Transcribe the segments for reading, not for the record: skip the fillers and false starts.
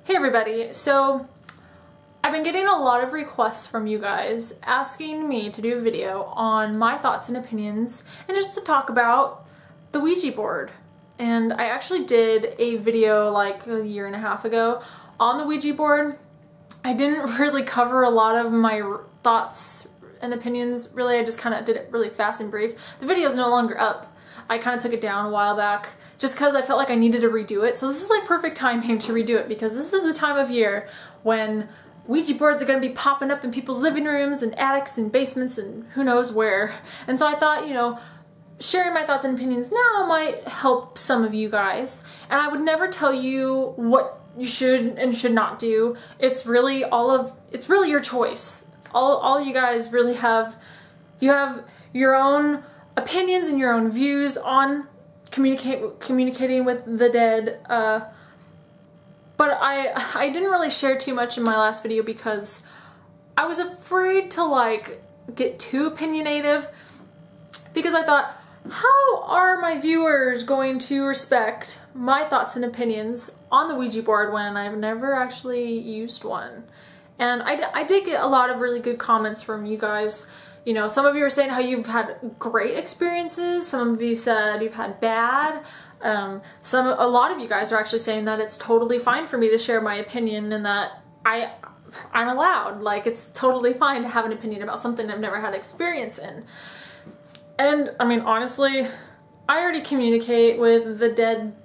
Hey everybody, so I've been getting a lot of requests from you guys asking me to do a video on my thoughts and opinions and just to talk about the Ouija board. And I actually did a video like a year and a half ago on the Ouija board. I didn't really cover a lot of my thoughts and opinions, really. I just kind of did it really fast and brief. The video is no longer up. I kind of took it down a while back just because I felt like I needed to redo it. So this is like perfect timing to redo it because this is the time of year when Ouija boards are going to be popping up in people's living rooms and attics and basements and who knows where. And so I thought, you know, sharing my thoughts and opinions now might help some of you guys. And I would never tell you what you should and should not do. It's really it's really your choice. All you guys really have, you have your own opinions and your own views on communicating with the dead, but I didn't really share too much in my last video because I was afraid to like get too opinionative, because I thought, how are my viewers going to respect my thoughts and opinions on the Ouija board when I've never actually used one? And I did get a lot of really good comments from you guys. You know, some of you are saying how you've had great experiences. Some of you said you've had bad. A lot of you guys are actually saying that it's totally fine for me to share my opinion and that I'm allowed. Like, it's totally fine to have an opinion about something I've never had experience in. And I mean, honestly, I already communicate with the dead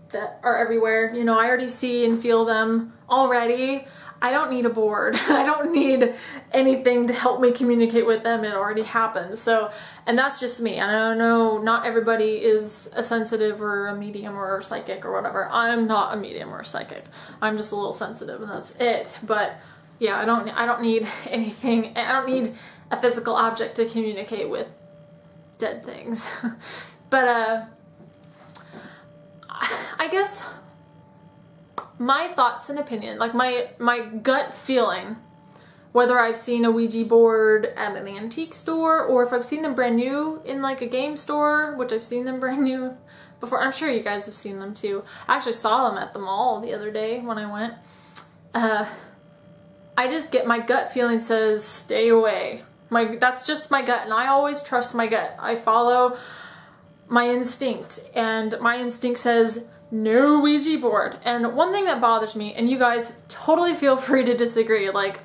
that are everywhere. You know, I already see and feel them already. I don't need a board. I don't need anything to help me communicate with them. It already happens. So, and that's just me. And I know not everybody is a sensitive or a medium or a psychic or whatever. I'm not a medium or a psychic. I'm just a little sensitive and that's it. But yeah, I don't need anything. I don't need a physical object to communicate with dead things. But I guess my thoughts and opinion, like my gut feeling, whether I've seen a Ouija board at an antique store or if I've seen them brand new in like a game store, which I've seen them brand new before. I'm sure you guys have seen them too. I actually saw them at the mall the other day when I went. I just get, my gut feeling says stay away. That's just my gut, and I always trust my gut. I follow my instinct, and my instinct says no Ouija board. And one thing that bothers me, and you guys totally feel free to disagree, like,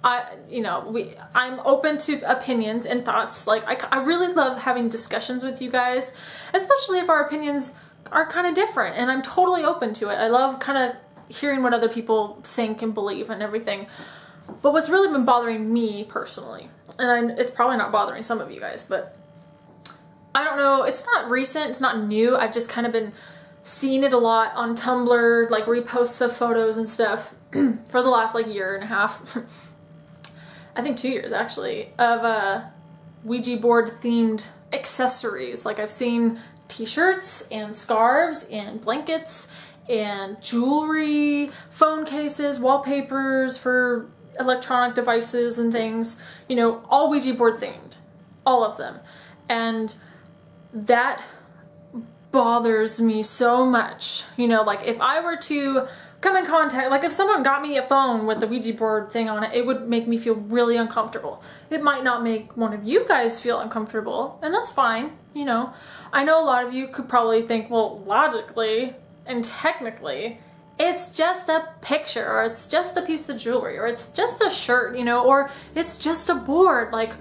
I'm open to opinions and thoughts. Like, I really love having discussions with you guys, especially if our opinions are kind of different, and I'm totally open to it. I love kind of hearing what other people think and believe and everything. But what's really been bothering me personally, and it's probably not bothering some of you guys, but I don't know, it's not recent, it's not new, I've just kind of been seeing it a lot on Tumblr, like reposts of photos and stuff for the last like year and a half, I think 2 years actually, of Ouija board themed accessories. Like, I've seen t-shirts and scarves and blankets and jewelry, phone cases, wallpapers for electronic devices and things, you know, all Ouija board themed, all of them. And that bothers me so much. You know, like, if I were to come in contact, like if someone got me a phone with the Ouija board thing on it, it would make me feel really uncomfortable. It might not make one of you guys feel uncomfortable, and that's fine, you know. I know a lot of you could probably think, well, logically and technically, it's just a picture, or it's just a piece of jewelry, or it's just a shirt, you know, or it's just a board. Like,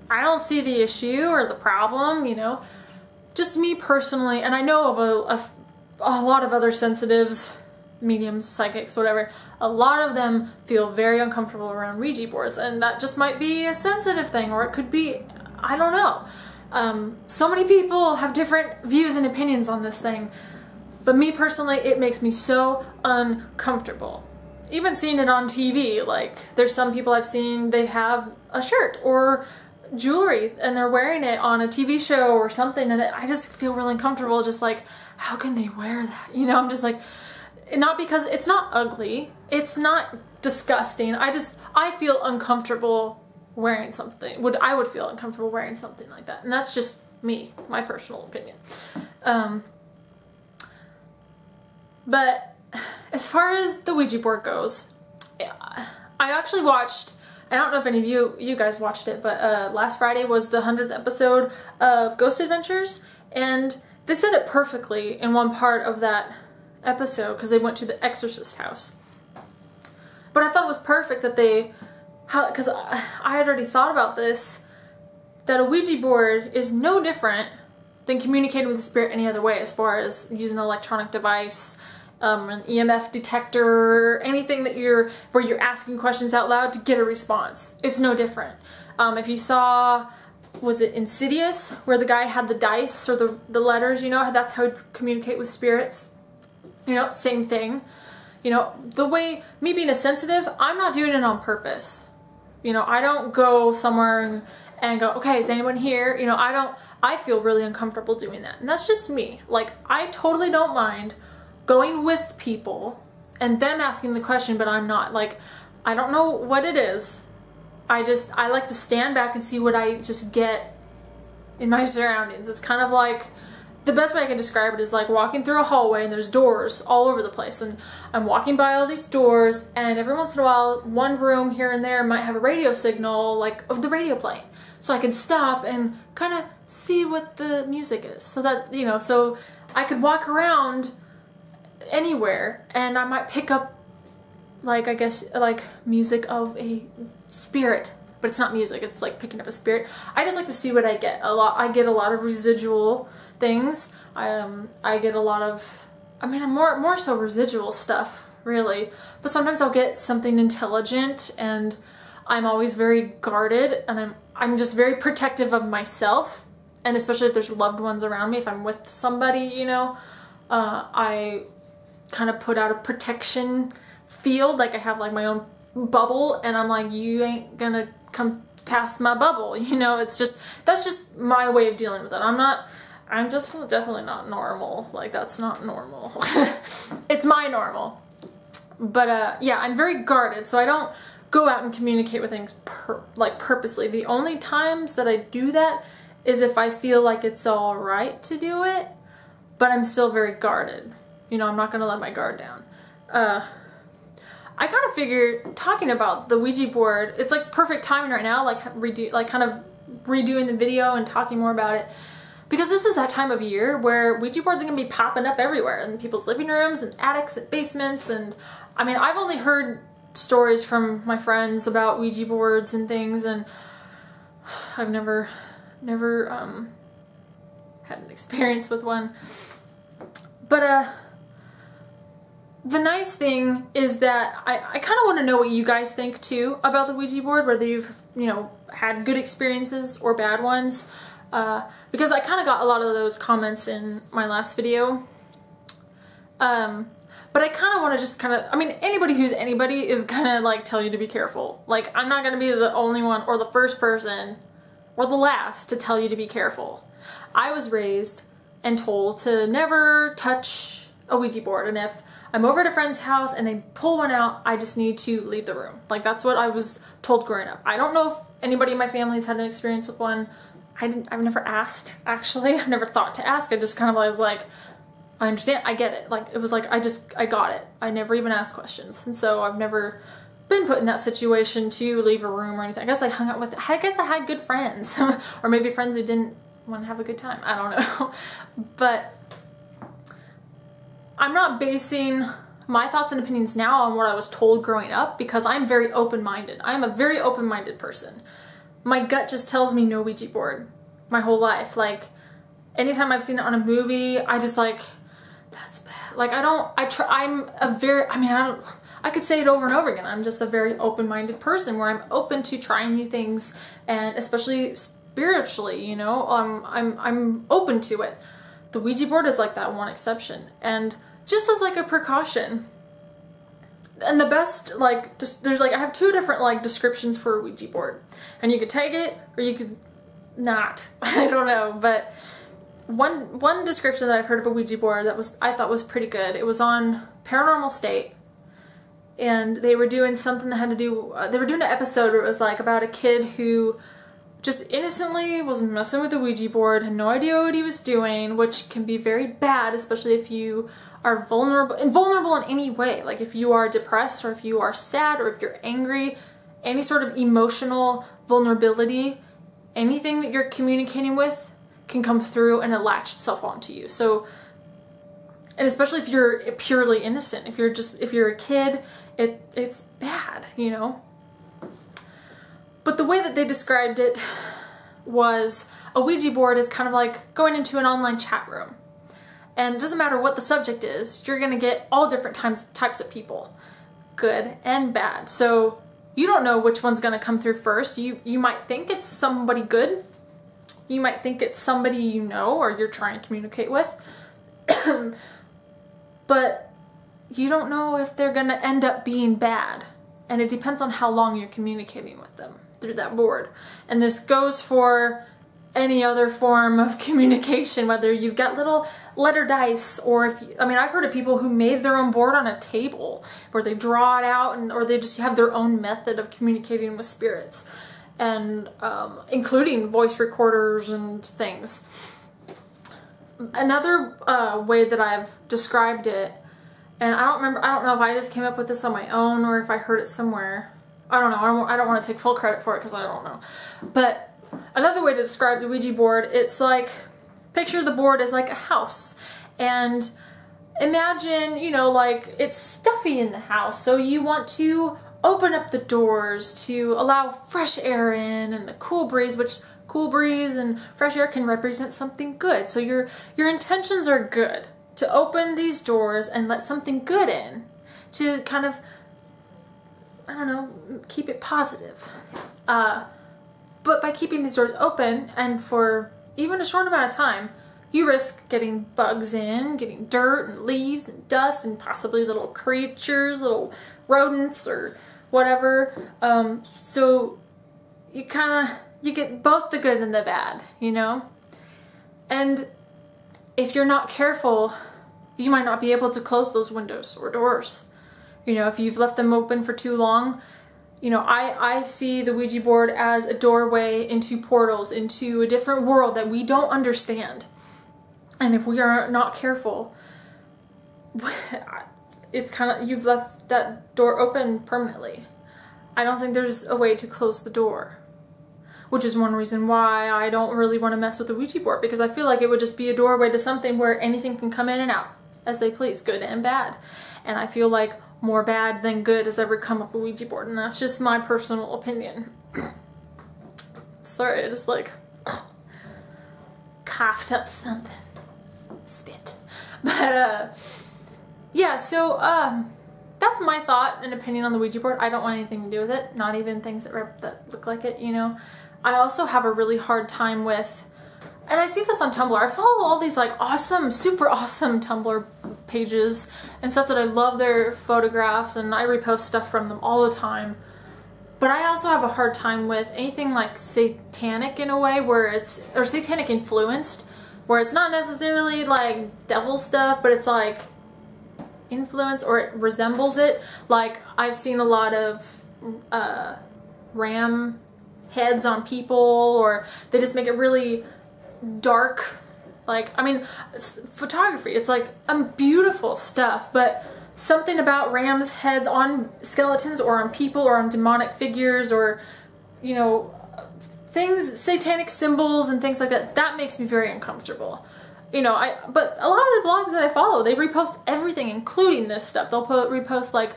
I don't see the issue or the problem, you know. Just me personally, and I know of a lot of other sensitives, mediums, psychics, whatever, a lot of them feel very uncomfortable around Ouija boards, and that just might be a sensitive thing, or it could be, I don't know. So many people have different views and opinions on this thing, but me personally, it makes me so uncomfortable. Even seeing it on TV, like, there's some people I've seen, they have a shirt or jewelry and they're wearing it on a TV show or something, and I just feel really uncomfortable, just like, how can they wear that? You know, I'm just like, not because it's not ugly, it's not disgusting, I feel uncomfortable wearing something. I would feel uncomfortable wearing something like that, and that's just me, my personal opinion. But as far as the Ouija board goes, I actually watched, I don't know if any of you guys watched it, but last Friday was the 100th episode of Ghost Adventures, and they said it perfectly in one part of that episode because they went to the exorcist house. But I thought it was perfect that because I had already thought about this, that a Ouija board is no different than communicating with the spirit any other way, as far as using an electronic device, an EMF detector, anything that where you're asking questions out loud to get a response. It's no different. If you saw, was it Insidious, where the guy had the dice or the letters, you know, that's how he'd communicate with spirits. You know, same thing. You know, the way, me being a sensitive, I'm not doing it on purpose. You know, I don't go somewhere and go, okay, is anyone here? You know, I feel really uncomfortable doing that. And that's just me. Like, I totally don't mind going with people and them asking the question, but I'm not. Like, I don't know what it is. I like to stand back and see what I just get in my surroundings. It's kind of like, the best way I can describe it is like walking through a hallway and there's doors all over the place, and I'm walking by all these doors, and every once in a while one room here and there might have a radio signal, like of the radio playing, so I can stop and kind of see what the music is, so that, you know, so I could walk around anywhere and I might pick up, like, I guess, like music of a spirit, but it's not music, it's like picking up a spirit. I just like to see what I get. I get a lot of residual things. I get a lot of, I mean, more so residual stuff, really. But sometimes I'll get something intelligent, and I'm always very guarded, and I'm just very protective of myself, and especially if there's loved ones around me, if I'm with somebody, you know, I kind of put out a protection field, like I have like my own bubble, and I'm like, you ain't gonna come past my bubble, you know. It's just, that's just my way of dealing with it. I'm just definitely not normal. Like, that's not normal. It's my normal. But yeah, I'm very guarded, so I don't go out and communicate with things purposely. The only times that I do that is if I feel like it's all right to do it, but I'm still very guarded. You know, I'm not gonna let my guard down. I kind of figured, talking about the Ouija board, it's like perfect timing right now, like kind of redoing the video and talking more about it, because this is that time of year where Ouija boards are gonna be popping up everywhere, in people's living rooms and attics and basements. And I mean, I've only heard stories from my friends about Ouija boards and things, and I've never had an experience with one. But the nice thing is that I kind of want to know what you guys think too about the Ouija board, whether you've, you know, had good experiences or bad ones, because I kind of got a lot of those comments in my last video. But I kind of want to just kind of, I mean, anybody who's anybody is gonna like tell you to be careful. Like, I'm not gonna be the only one or the first person or the last to tell you to be careful. I was raised and told to never touch a Ouija board, and if I'm over at a friend's house and they pull one out, I just need to leave the room. Like, that's what I was told growing up. I don't know if anybody in my family has had an experience with one. I've never asked, actually. I've never thought to ask. I just kind of was like, I understand, I get it. Like, it was like, I got it. I never even asked questions. And so I've never been put in that situation to leave a room or anything. I guess I hung out with, I guess I had good friends. Or maybe friends who didn't want to have a good time. I don't know. But I'm not basing my thoughts and opinions now on what I was told growing up, because I'm very open-minded. I'm a very open-minded person. My gut just tells me no Ouija board my whole life. Like, anytime I've seen it on a movie, I just like, that's bad. Like, I could say it over and over again. I'm just a very open-minded person where I'm open to trying new things, and especially spiritually, you know, I'm open to it. The Ouija board is like that one exception, and just as like a precaution. And the best, like, there's like, I have two different like descriptions for a Ouija board, and you could take it or you could not. I don't know, but one description that I've heard of a Ouija board that I thought was pretty good. It was on Paranormal State, and they were doing something that had to do, they were doing an episode where it was like about a kid who just innocently was messing with the Ouija board, had no idea what he was doing, which can be very bad, especially if you are vulnerable in any way, like if you are depressed or if you are sad or if you're angry, any sort of emotional vulnerability, anything that you're communicating with can come through and it latch itself onto you. So, and especially if you're purely innocent, if you're a kid, it's bad, you know? But the way that they described it was a Ouija board is kind of like going into an online chat room. And it doesn't matter what the subject is, you're gonna get all different types of people, good and bad. So you don't know which one's gonna come through first. You might think it's somebody good. You might think it's somebody you know or you're trying to communicate with. But you don't know if they're gonna end up being bad. And it depends on how long you're communicating with them through that board. And this goes for any other form of communication, whether you've got little letter dice or if you, I mean, I've heard of people who made their own board on a table where they draw it out or they just have their own method of communicating with spirits, and including voice recorders and things. Another way that I've described it, and I don't know if I just came up with this on my own or if I heard it somewhere. I don't know. I don't want to take full credit for it because I don't know. But another way to describe the Ouija board, it's like, picture the board as like a house. And imagine, you know, like it's stuffy in the house. So you want to open up the doors to allow fresh air in and the cool breeze, which cool breeze and fresh air can represent something good. So your intentions are good to open these doors and let something good in to kind of, I don't know, keep it positive. But by keeping these doors open and for even a short amount of time, you risk getting bugs in, getting dirt and leaves and dust and possibly little creatures, little rodents or whatever. So you get both the good and the bad, you know? And if you're not careful, you might not be able to close those windows or doors. You know, if you've left them open for too long. You know, I see the Ouija board as a doorway into portals, into a different world that we don't understand. And if we are not careful, it's kind of, you've left that door open permanently. I don't think there's a way to close the door. Which is one reason why I don't really want to mess with the Ouija board, because I feel like it would just be a doorway to something where anything can come in and out as they please, good and bad. And I feel like more bad than good has ever come of a Ouija board, and that's just my personal opinion. Sorry, I just like coughed up something. Spit. But yeah, so that's my thought and opinion on the Ouija board. I don't want anything to do with it, not even things that look like it, you know. I also have a really hard time with, and I see this on Tumblr, I follow all these like awesome, super awesome Tumblr pages and stuff that I love their photographs, and I repost stuff from them all the time. But I also have a hard time with anything like satanic in a way where it's, or satanic influenced, where it's not necessarily like devil stuff, but it's like influence or it resembles it. Like I've seen a lot of ram heads on people, or they just make it really dark. Like, I mean, it's photography, it's like beautiful stuff, but something about rams' heads on skeletons or on people or on demonic figures or, you know, things, satanic symbols and things like that, that makes me very uncomfortable. You know, but a lot of the blogs that I follow, they repost everything, including this stuff. They'll repost like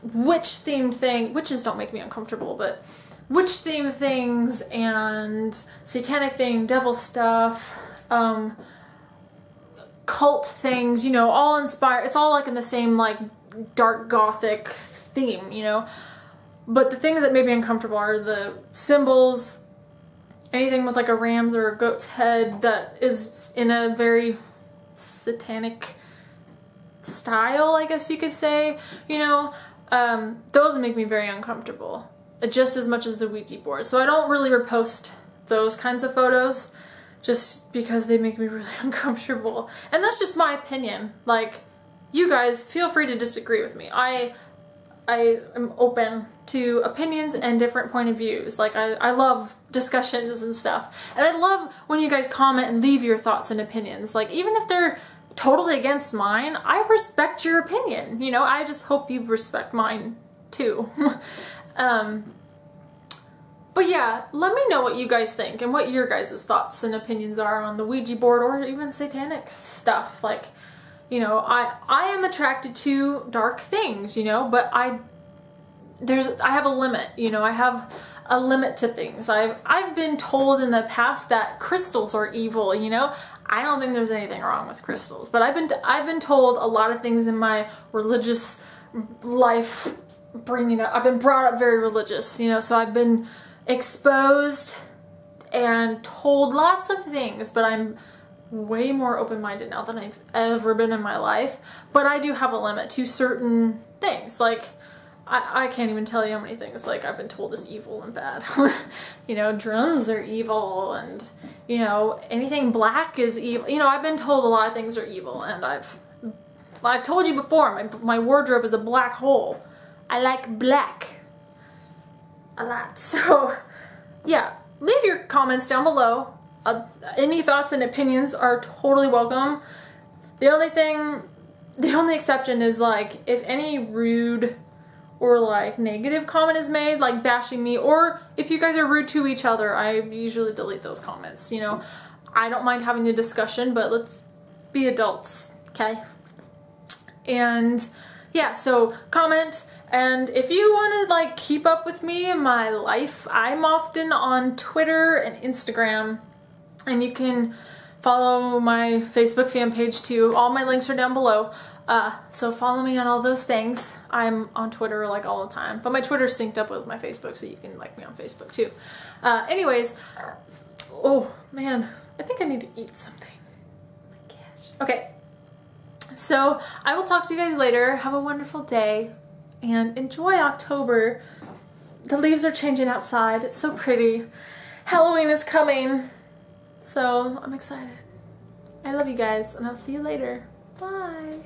witch-themed thing, witches don't make me uncomfortable, but witch-themed things and satanic thing, devil stuff, cult things, you know, all inspired. It's all like in the same like dark gothic theme, you know. But the things that make me uncomfortable are the symbols, anything with like a ram's or a goat's head that is in a very satanic style, I guess you could say, you know. Those make me very uncomfortable, just as much as the Ouija board. So I don't really repost those kinds of photos just because they make me really uncomfortable. And that's just my opinion. Like, you guys feel free to disagree with me. I am open to opinions and different point of views. Like, I love discussions and stuff. And I love when you guys comment and leave your thoughts and opinions. Like, even if they're totally against mine, I respect your opinion. You know, I just hope you respect mine too. But yeah, let me know what you guys think and what your guys' thoughts and opinions are on the Ouija board or even satanic stuff. Like, you know, I am attracted to dark things, you know, but I have a limit, you know, I have a limit to things. I've been told in the past that crystals are evil, you know. I don't think there's anything wrong with crystals, but I've been told a lot of things in my religious life I've been brought up very religious, you know, so I've been exposed and told lots of things, but I'm way more open-minded now than I've ever been in my life. But I do have a limit to certain things, like I can't even tell you how many things like I've been told is evil and bad. You know, drones are evil, and you know, anything black is evil. You know, I've been told a lot of things are evil, and I've told you before, my wardrobe is a black hole. I like black a lot. So yeah, leave your comments down below. Any thoughts and opinions are totally welcome. The only exception is like if any rude or like negative comment is made, like bashing me, or if you guys are rude to each other, I usually delete those comments. You know, I don't mind having a discussion, but let's be adults, okay? And yeah, so comment. And if you want to like keep up with me in my life, I'm often on Twitter and Instagram, and you can follow my Facebook fan page too. All my links are down below. So follow me on all those things. I'm on Twitter like all the time, but my Twitter's synced up with my Facebook, so you can like me on Facebook too. Anyways, oh man, I think I need to eat something. Oh my gosh. Okay, so I will talk to you guys later. Have a wonderful day and enjoy October. The leaves are changing outside. It's so pretty. Halloween is coming, so I'm excited. I love you guys, and I'll see you later. Bye.